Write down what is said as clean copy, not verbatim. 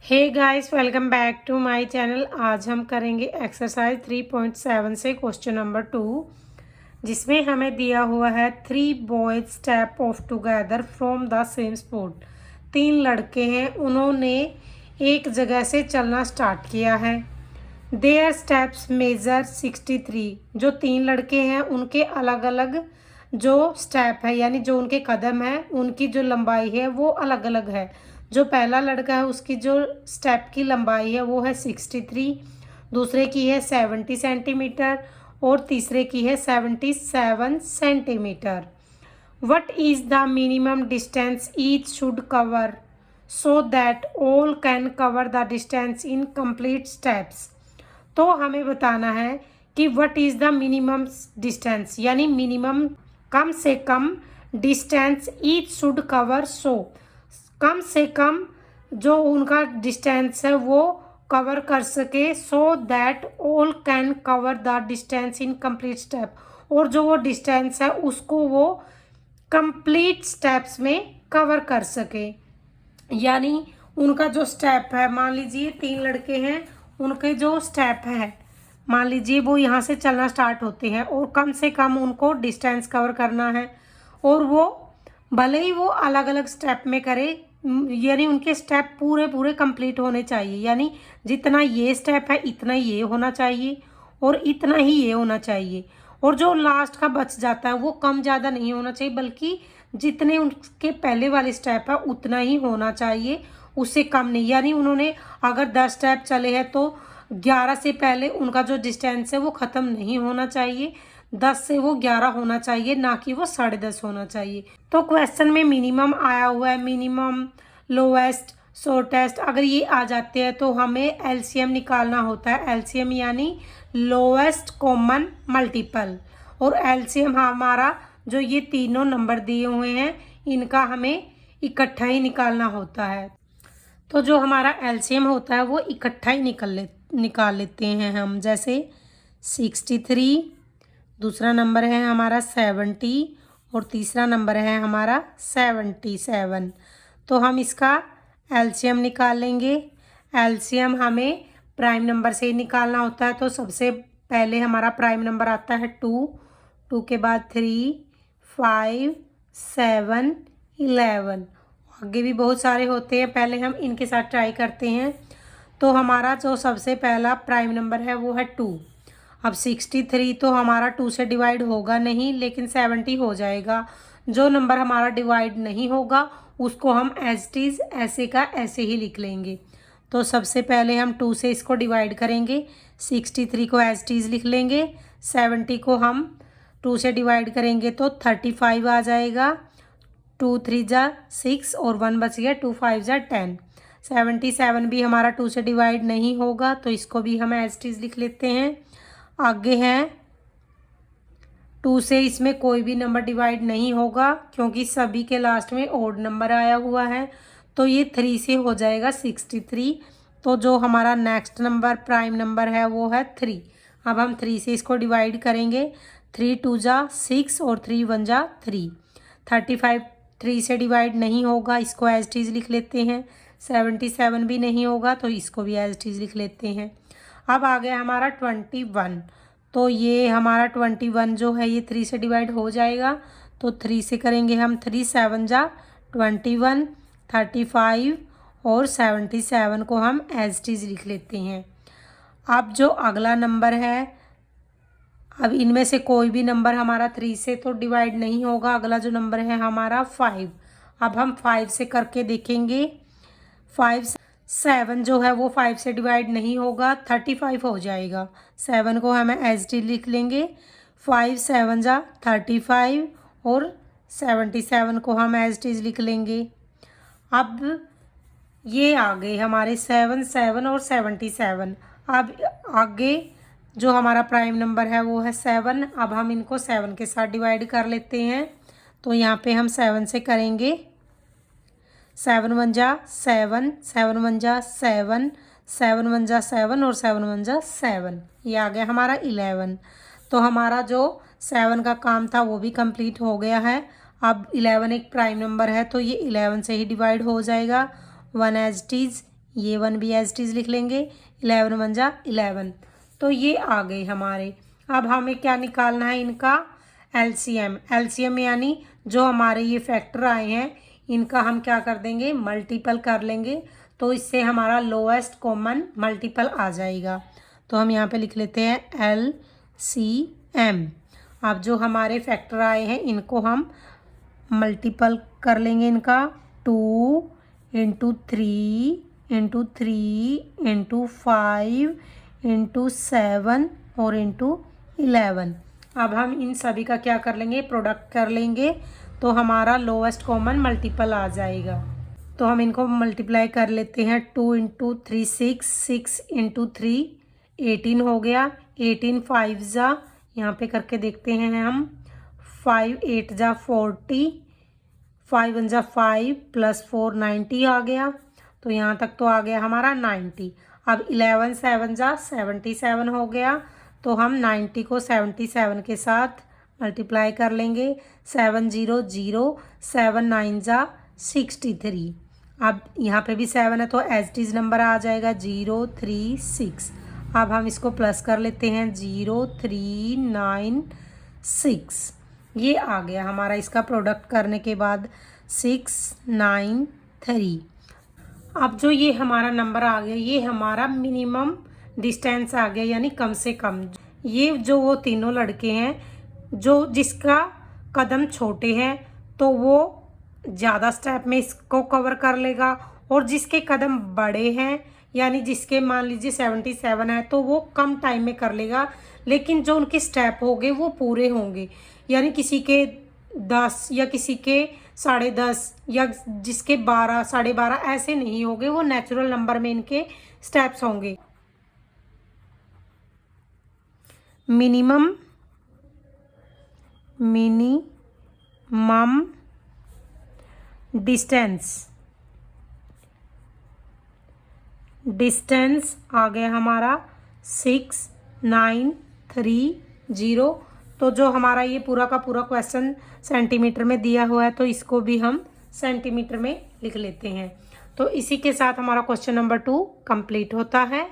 Hey guys, welcome back to my channel. आज हम करेंगे एक्सरसाइज 3.7 से क्वेश्चन नंबर 2, जिसमें हमें दिया हुआ है 3 boys step of together from the same spot. 3 लड़के हैं, उन्होंने एक जगह से चलना स्टार्ट किया है। There steps measure 63। जो 3 लड़के हैं उनके अलग अलग जो स्टेप है यानी जो उनके कदम है उनकी जो लंबाई है वो अलग अलग है। जो पहला लड़का है उसकी जो स्टेप की लंबाई है वो है 63, दूसरे की है 70 सेंटीमीटर और तीसरे की है 77 centimetre. What is the minimum distance each should cover so that all can cover the distance in complete steps. तो हमें बताना है कि what is the minimum distance यानी मिनिमम कम से कम डिस्टेंस ईच शुड कवर। सो कम से कम जो उनका डिस्टेंस है वो कवर कर सके, so that all can cover the distance in complete step, और जो वो डिस्टेंस है उसको वो कंप्लीट स्टेप्स में कवर कर सके। यानी उनका जो स्टेप है, मान लीजिए 3 लड़के हैं, उनके जो स्टेप है मान लीजिए वो यहाँ से चलना स्टार्ट होते हैं और कम से कम उनको डिस्टेंस कवर करना है, और वो भले ही वो अलग अलग स्टेप में करे, यानी उनके स्टेप पूरे पूरे कंप्लीट होने चाहिए। यानी जितना ये स्टेप है इतना ये होना चाहिए और इतना ही ये होना चाहिए, और जो लास्ट का बच जाता है वो कम ज़्यादा नहीं होना चाहिए, बल्कि जितने उनके पहले वाले स्टेप है उतना ही होना चाहिए, उससे कम नहीं। यानी उन्होंने अगर 10 स्टेप चले हैं तो 11 से पहले उनका जो डिस्टेंस है वो ख़त्म नहीं होना चाहिए, 10 से वो 11 होना चाहिए, ना कि वो 10.5 होना चाहिए। तो क्वेश्चन में मिनिमम आया हुआ है, मिनिमम, लोएस्ट, शॉर्टेस्ट। अगर ये आ जाते हैं तो हमें एलसीएम निकालना होता है। एलसीएम यानी लोएस्ट कॉमन मल्टीपल, और एलसीएम हमारा जो ये तीनों नंबर दिए हुए हैं इनका हमें इकट्ठा ही निकालना होता है। तो जो हमारा एलसीएम होता है वो इकट्ठा ही निकाल लेते हैं हम। जैसे 63, दूसरा नंबर है हमारा 70 और तीसरा नंबर है हमारा 77। तो हम इसका एलसीएम निकाल लेंगे। एलसीएम हमें प्राइम नंबर से ही निकालना होता है। तो सबसे पहले हमारा प्राइम नंबर आता है 2 के बाद 3, 5, 7, 11। आगे भी बहुत सारे होते हैं, पहले हम इनके साथ ट्राई करते हैं। तो हमारा जो सबसे पहला प्राइम नंबर है वो है 2। अब 63 तो हमारा 2 से डिवाइड होगा नहीं, लेकिन 70 हो जाएगा। जो नंबर हमारा डिवाइड नहीं होगा उसको हम एज इट इज़ ऐसे का ऐसे ही लिख लेंगे। तो सबसे पहले हम 2 से इसको डिवाइड करेंगे, 63 को एज इट इज़ लिख लेंगे, 70 को हम 2 से डिवाइड करेंगे तो 35 आ जाएगा। 2 3 जा 6 और 1 बच गया, 2 5 जा 10। 77 भी हमारा 2 से डिवाइड नहीं होगा, तो इसको भी हम एज इट इज़ लिख लेते हैं। आगे है 2 से इसमें कोई भी नंबर डिवाइड नहीं होगा क्योंकि सभी के लास्ट में ओड नंबर आया हुआ है, तो ये 3 से हो जाएगा 63। तो जो हमारा नेक्स्ट नंबर प्राइम नंबर है वो है 3। अब हम 3 से इसको डिवाइड करेंगे, 3 2 जा 6 और 3 1 जा 3। 35 3 से डिवाइड नहीं होगा, इसको एज इट इज़ लिख लेते हैं। 77 भी नहीं होगा, तो इसको भी एज इट इज़ लिख लेते हैं। अब आ गया हमारा 21। तो ये हमारा 21 जो है ये 3 से डिवाइड हो जाएगा, तो 3 से करेंगे हम, 3 7 जा 21, 35 और 77 को हम एज इट इज़ लिख लेते हैं। अब जो अगला नंबर है, अब इनमें से कोई भी नंबर हमारा 3 से तो डिवाइड नहीं होगा। अगला जो नंबर है हमारा 5। अब हम 5 से करके देखेंगे। 5 7 जो है वो 5 से डिवाइड नहीं होगा, 35 हो जाएगा। 7 को हम एज टी लिख लेंगे, 5 7 जा 35 और 77 को हम एज टी लिख लेंगे। अब ये आ गए हमारे 7 7 और 77। अब आगे जो हमारा प्राइम नंबर है वो है 7। अब हम इनको 7 के साथ डिवाइड कर लेते हैं। तो यहाँ पे हम 7 से करेंगे, 7 1 जा 7, 7 1 जा 7, 7 1 जा 7 और 7 1 जा 7। ये आ गया हमारा 11। तो हमारा जो 7 का काम था वो भी कंप्लीट हो गया है। अब 11 एक प्राइम नंबर है तो ये 11 से ही डिवाइड हो जाएगा। 1 एज इट इज़ ये 1 भी एज इट इज़ लिख लेंगे, 11 1 जा 11। तो ये आ गए हमारे। अब हमें क्या निकालना है, इनका एलसीएम। एलसीएम यानी जो हमारे ये फैक्टर आए हैं इनका हम क्या कर देंगे, मल्टीपल कर लेंगे। तो इससे हमारा लोएस्ट कॉमन मल्टीपल आ जाएगा। तो हम यहाँ पे लिख लेते हैं LCM। अब जो हमारे फैक्टर आए हैं इनको हम मल्टीपल कर लेंगे, इनका 2 इंटू 3 इंटू 3 इंटू 5 इंटू 7 और इंटू 11। अब हम इन सभी का क्या कर लेंगे, प्रोडक्ट कर लेंगे। तो हमारा लोएस्ट कॉमन मल्टीपल आ जाएगा। तो हम इनको मल्टीप्लाई कर लेते हैं। 2 इंटू 3 6, 6 इंटू 3 18 हो गया। 18 5 जा, यहाँ पे करके देखते हैं हम, 5 8 जा 40, 5 1 जा 5 प्लस 4 90 आ गया। तो यहाँ तक तो आ गया हमारा 90। अब 11 7 जा 77 हो गया। तो हम 90 को 77 के साथ मल्टीप्लाई कर लेंगे। 7 0 0, 7 9 जा 63। अब यहाँ पे भी 7 है तो एज इट इज़ नंबर आ जाएगा 0 3 6। अब हम इसको प्लस कर लेते हैं, 0 3 9 6। ये आ गया हमारा। इसका प्रोडक्ट करने के बाद 6 9 3। अब जो ये हमारा नंबर आ गया ये हमारा मिनिमम डिस्टेंस आ गया, यानी कम से कम। ये जो वो तीनों लड़के हैं जो जिसका कदम छोटे हैं तो वो ज़्यादा स्टेप में इसको कवर कर लेगा, और जिसके कदम बड़े हैं यानी जिसके मान लीजिए 77 है तो वो कम टाइम में कर लेगा, लेकिन जो उनके स्टेप होंगे वो पूरे होंगे। यानी किसी के 10 या किसी के 10.5 या जिसके 12 12.5 ऐसे नहीं होंगे, वो नेचुरल नंबर में इनके स्टेप्स होंगे। मिनिमम डिस्टेंस आ गया हमारा 6 9 3 0। तो जो हमारा ये पूरा का पूरा क्वेश्चन सेंटीमीटर में दिया हुआ है तो इसको भी हम सेंटीमीटर में लिख लेते हैं। तो इसी के साथ हमारा क्वेश्चन नंबर 2 कंप्लीट होता है।